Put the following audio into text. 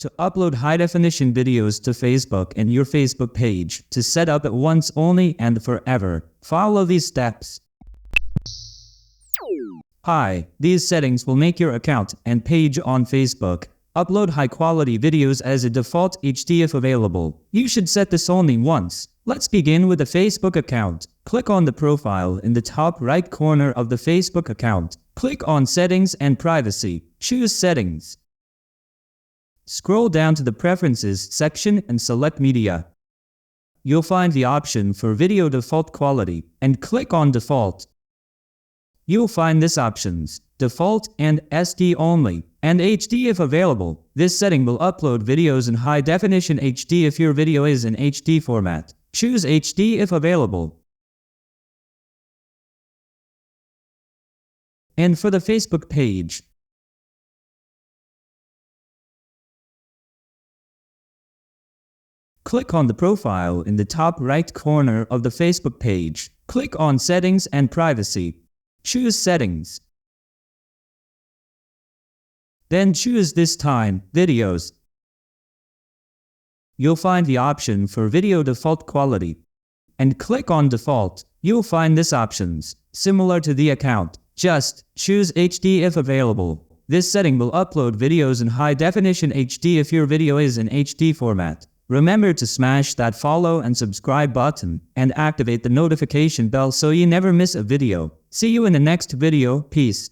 To upload high-definition videos to Facebook and your Facebook page, to set up at once only and forever, follow these steps. Hi, these settings will make your account and page on Facebook upload high-quality videos as a default HD if available. You should set this only once. Let's begin with the Facebook account. Click on the profile in the top right corner of the Facebook account. Click on Settings and Privacy. Choose Settings. Scroll down to the Preferences section and select Media. You'll find the option for Video Default Quality and click on Default. You'll find this options, Default and SD only, and HD if available. This setting will upload videos in high definition HD if your video is in HD format. Choose HD if available. And for the Facebook page, click on the profile in the top right corner of the Facebook page. Click on Settings and Privacy. Choose Settings. Then choose this time, Videos. You'll find the option for Video Default Quality. And click on Default. You'll find this options, similar to the account. Just choose HD if available. This setting will upload videos in high definition HD if your video is in HD format. Remember to smash that follow and subscribe button and activate the notification bell so you never miss a video. See you in the next video. Peace.